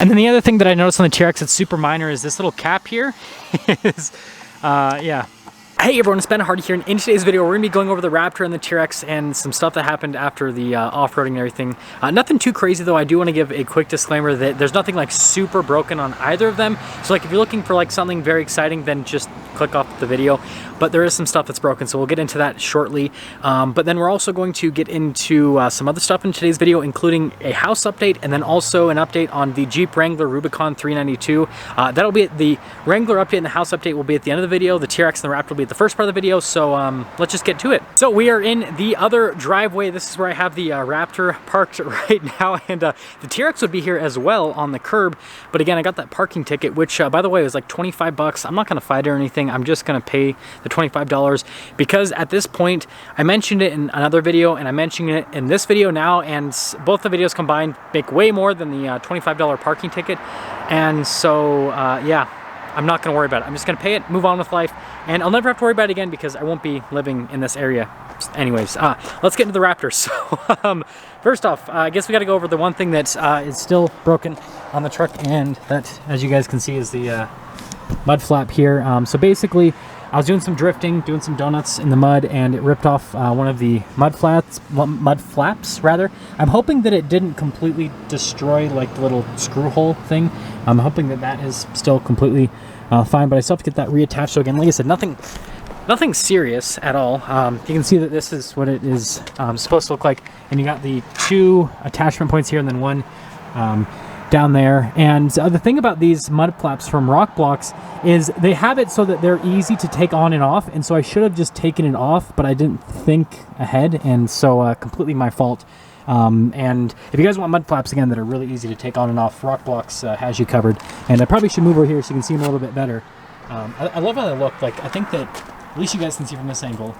And then the other thing that I noticed on the TRX that's super minor is this little cap here is, yeah. Hey everyone, it's Ben Hardy here, and in today's video we're going to be going over the Raptor and the TRX and some stuff that happened after the off-roading and everything. Nothing too crazy though. I do want to give a quick disclaimer that there's nothing like super broken on either of them. So like if you're looking for like something very exciting, then just click off the video. But there is some stuff that's broken, so we'll get into that shortly. But then we're also going to get into some other stuff in today's video, including a house update and then also an update on the Jeep Wrangler Rubicon 392. That'll be at the Wrangler update and the house update will be at the end of the video. The TRX and the Raptor will be at the first part of the video, so let's just get to it. So we are in the other driveway. This is where I have the Raptor parked right now, and the TRX would be here as well on the curb. But again, I got that parking ticket, which by the way was like 25 bucks. I'm not gonna fight or anything. I'm just gonna pay the $25 because at this point, I mentioned it in another video and I mentioned it in this video now, and both the videos combined make way more than the $25 parking ticket. And so yeah, I'm not gonna worry about it. I'm just gonna pay it, move on with life, and I'll never have to worry about it again because I won't be living in this area. Anyways, let's get into the Raptor. So first off, I guess we gotta go over the one thing that is still broken on the truck, and that, as you guys can see, is the mud flap here. So basically, I was doing some drifting, doing some donuts in the mud, and it ripped off one of the mud flaps rather. I'm hoping that it didn't completely destroy like the little screw hole thing. I'm hoping that that is still completely fine, but I still have to get that reattached. So again, like I said, nothing serious at all. You can see that this is what it is supposed to look like, and you got the two attachment points here and then one down there. And the thing about these mud flaps from Rock Blocks is they have it so that they're easy to take on and off, and so I should have just taken it off, but I didn't think ahead, and so completely my fault. And if you guys want mud flaps again that are really easy to take on and off, Rock Blocks has you covered. And I probably should move over here so you can see them a little bit better. I love how they look. Like, I think that at least you guys can see from this angle.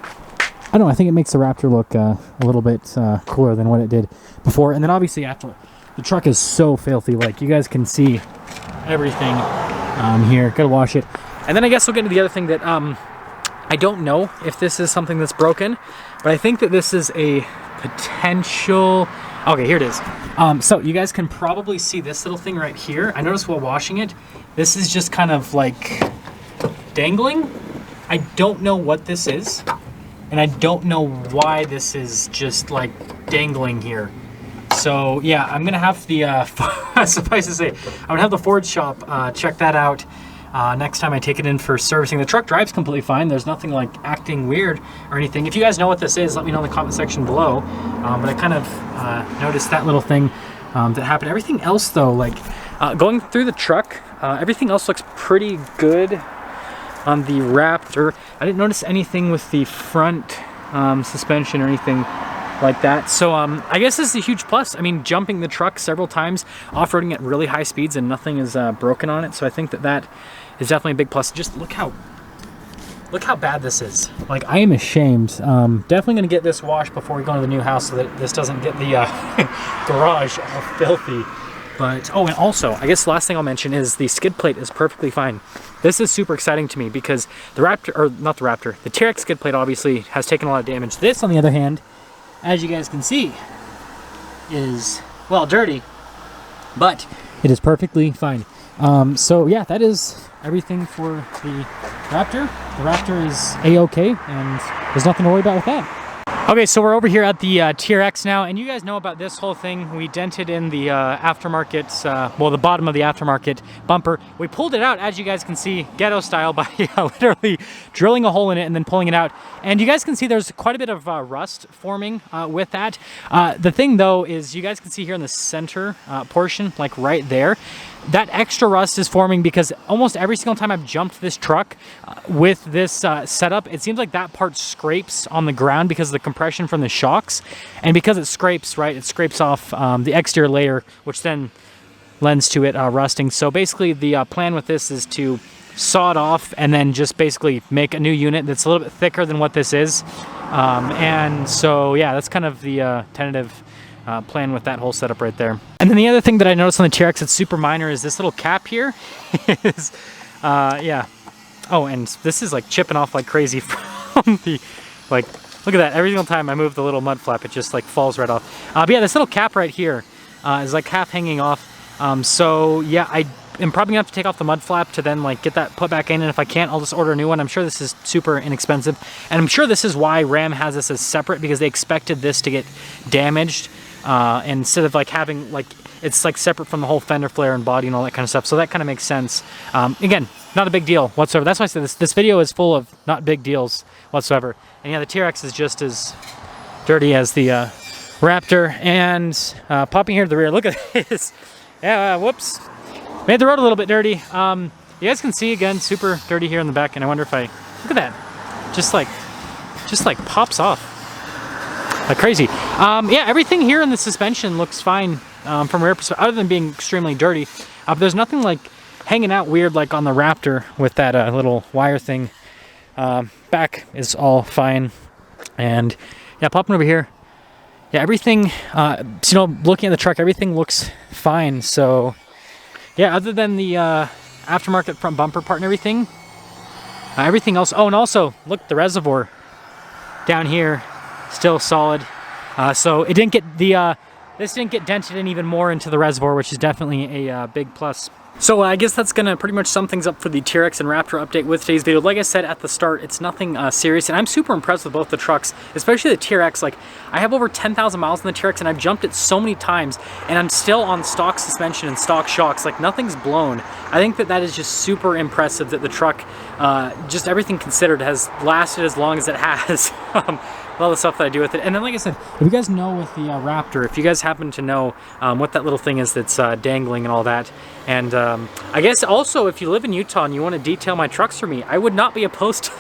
I don't know, I think it makes the Raptor look a little bit cooler than what it did before. And then obviously after, the truck is so filthy. Like, you guys can see everything here. Gotta wash it. And then I guess we'll get into the other thing that I don't know if this is something that's broken, but I think that this is a potential. Okay, here it is. So you guys can probably see this little thing right here. I noticed while washing it, this is just kind of like dangling. I don't know what this is, and I don't know why this is just like dangling here. So yeah, I'm gonna have the suffice to say, I'm gonna have the Ford shop check that out next time I take it in for servicing. The truck drives completely fine. There's nothing like acting weird or anything. If you guys know what this is, let me know in the comment section below. But I kind of noticed that little thing that happened. Everything else though, like going through the truck, everything else looks pretty good on the Raptor. I didn't notice anything with the front suspension or anything like that. So I guess this is a huge plus. I mean, jumping the truck several times, off-roading at really high speeds, and nothing is broken on it. So I think that that is definitely a big plus. Just look how bad this is. Like, I am ashamed. Definitely gonna get this washed before we go into the new house so that this doesn't get the garage all filthy. But, oh, and also, I guess the last thing I'll mention is the skid plate is perfectly fine. This is super exciting to me because the Raptor, or not the Raptor, the TRX skid plate obviously has taken a lot of damage. This, on the other hand, as you guys can see, is, well, dirty, but it is perfectly fine. So yeah, that is everything for the Raptor. The Raptor is A-okay, and there's nothing to worry about with that. Okay, so we're over here at the TRX now, and you guys know about this whole thing. We dented in the aftermarket, well, the bottom of the aftermarket bumper. We pulled it out, as you guys can see, ghetto style, by literally drilling a hole in it and then pulling it out. And you guys can see there's quite a bit of rust forming with that. The thing, though, is you guys can see here in the center portion, like right there, that extra rust is forming because almost every single time I've jumped this truck with this setup, it seems like that part scrapes on the ground because of the compression from the shocks. And because it scrapes, right, it scrapes off the exterior layer, which then lends to it rusting. So basically the plan with this is to saw it off and then just basically make a new unit that's a little bit thicker than what this is. And so, yeah, that's kind of the tentative plan with that whole setup right there. And then the other thing that I noticed on the TRX that's super minor is this little cap here is, yeah. Oh, and this is like chipping off like crazy from the, like, look at that. Every single time I move the little mud flap, it just like falls right off. But yeah, this little cap right here is like half hanging off. So yeah, I am probably gonna have to take off the mud flap to then like get that put back in, and if I can't, I'll just order a new one. I'm sure this is super inexpensive, and I'm sure this is why Ram has this as separate, because they expected this to get damaged instead of like having like, it's like separate from the whole fender flare and body and all that kind of stuff. So that kind of makes sense. Again, not a big deal whatsoever. That's why I said this video is full of not big deals whatsoever. And yeah, the TRX is just as dirty as the Raptor. And popping here to the rear, look at this. Yeah, whoops. Made the road a little bit dirty. You guys can see again, super dirty here in the back. And I wonder if I, look at that. Just like pops off like crazy. Yeah, everything here in the suspension looks fine from a rear perspective, other than being extremely dirty. But there's nothing like hanging out weird like on the Raptor with that little wire thing. Back is all fine. And yeah, popping over here. Yeah, everything, you know, looking at the truck, everything looks fine. So yeah, other than the aftermarket front bumper part and everything, everything else. Oh, and also look, the reservoir down here, still solid. So it didn't get the, this didn't get dented in even more into the reservoir, which is definitely a big plus. So I guess that's gonna pretty much sum things up for the TRX and Raptor update with today's video. Like I said at the start, it's nothing serious, and I'm super impressed with both the trucks, especially the TRX. Like, I have over 10,000 miles in the TRX, and I've jumped it so many times, and I'm still on stock suspension and stock shocks. Like, nothing's blown. I think that is just super impressive that the truck, just everything considered, has lasted as long as it has. All the stuff that I do with it. And then, like I said, if you guys know with the Raptor, if you guys happen to know what that little thing is that's dangling and all that, and I guess also if you live in Utah and you want to detail my trucks for me, I would not be opposed to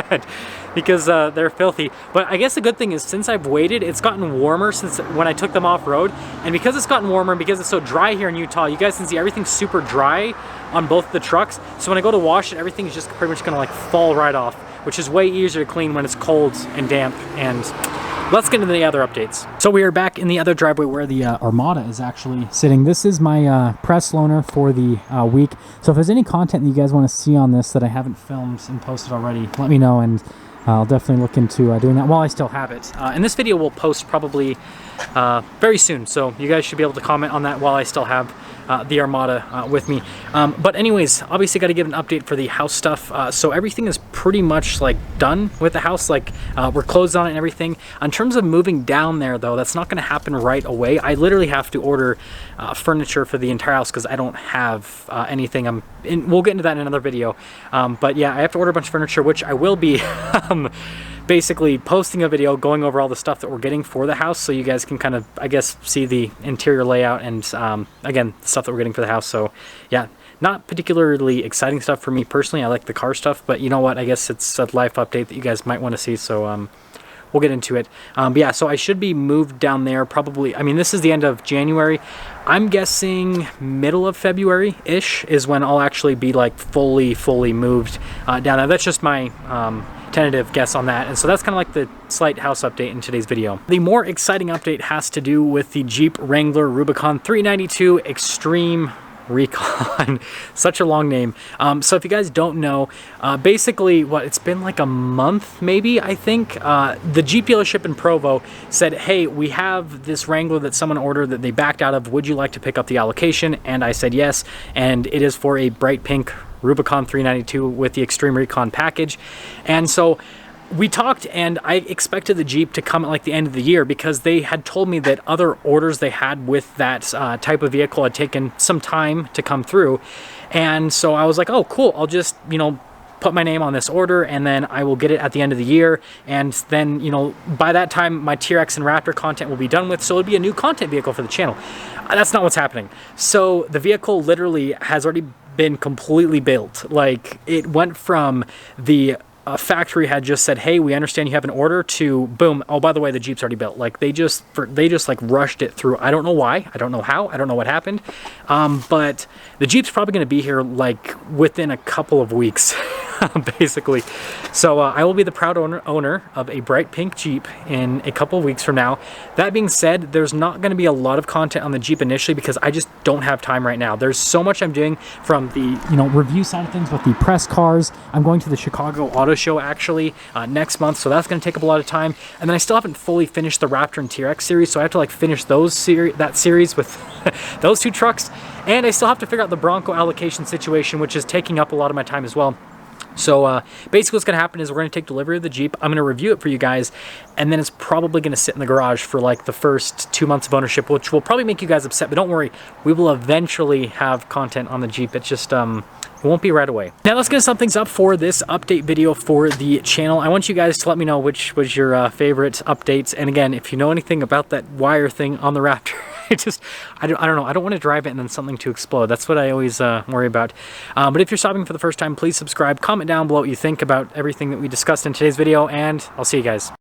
that because they're filthy. But I guess the good thing is, since I've waited, it's gotten warmer since when I took them off road, and because it's gotten warmer and because it's so dry here in Utah, you guys can see everything's super dry on both the trucks. So when I go to wash it, everything is just pretty much gonna like fall right off, which is way easier to clean when it's cold and damp. And let's get into the other updates. So we are back in the other driveway where the Armada is actually sitting. This is my press loaner for the week. So if there's any content that you guys want to see on this that I haven't filmed and posted already, let me know, and I'll definitely look into doing that while I still have it. And this video will post probably very soon, so you guys should be able to comment on that while I still have the Armada with me. But anyways, obviously got to give an update for the house stuff. So everything is pretty much like done with the house. Like we're closed on it and everything. In terms of moving down there though, that's not going to happen right away. I literally have to order furniture for the entire house because I don't have anything. We'll get into that in another video. But yeah, I have to order a bunch of furniture, which I will be basically posting a video going over all the stuff that we're getting for the house, so you guys can kind of, I guess, see the interior layout and again, the stuff that we're getting for the house. So yeah, not particularly exciting stuff for me personally. I like the car stuff, but you know what, I guess it's a life update that you guys might want to see, so we'll get into it. But yeah, so I should be moved down there probably, I mean, this is the end of January. I'm guessing middle of February-ish is when I'll actually be like fully moved down there. That's just my tentative guess on that. And so that's kind of like the slight house update in today's video. The more exciting update has to do with the Jeep Wrangler Rubicon 392 Extreme Recon. Such a long name. So if you guys don't know, basically it's been like a month maybe, I think. The Jeep dealership in Provo said, hey, we have this Wrangler that someone ordered that they backed out of. Would you like to pick up the allocation? And I said yes, and it is for a bright pink Rubicon 392 with the Extreme Recon package. And so we talked, and I expected the Jeep to come at like the end of the year because they had told me that other orders they had with that type of vehicle had taken some time to come through. And so I was like, oh cool, I'll just, you know, put my name on this order and then I will get it at the end of the year. And then, you know, by that time my TRX and Raptor content will be done with, so it'll be a new content vehicle for the channel. That's not what's happening. So the vehicle literally has already been completely built. Like, it went from the factory had just said, hey, we understand you have an order, to boom, oh, by the way, the Jeep's already built. Like, they just like rushed it through. I don't know why, I don't know how, I don't know what happened, but the Jeep's probably going to be here like within a couple of weeks. Basically. So I will be the proud owner of a bright pink Jeep in a couple of weeks from now. That being said, there's not going to be a lot of content on the Jeep initially because I just don't have time right now. There's so much I'm doing from the, you know, review side of things with the press cars. I'm going to the Chicago Auto Show actually next month, so that's going to take up a lot of time. And then I still haven't fully finished the Raptor and TRX series, so I have to like finish that series with those two trucks. And I still have to figure out the Bronco allocation situation, which is taking up a lot of my time as well. So basically what's going to happen is we're going to take delivery of the Jeep. I'm going to review it for you guys, and then it's probably going to sit in the garage for like the first 2 months of ownership, which will probably make you guys upset, but don't worry, we will eventually have content on the Jeep. It's just, it won't be right away. Now let's get some things up for this update video for the channel. I want you guys to let me know which was your favorite updates, and again, if you know anything about that wire thing on the Raptor, I don't know. I don't want to drive it and then something to explode. That's what I always worry about. But if you're stopping for the first time, please subscribe. Comment down below what you think about everything that we discussed in today's video, and I'll see you guys.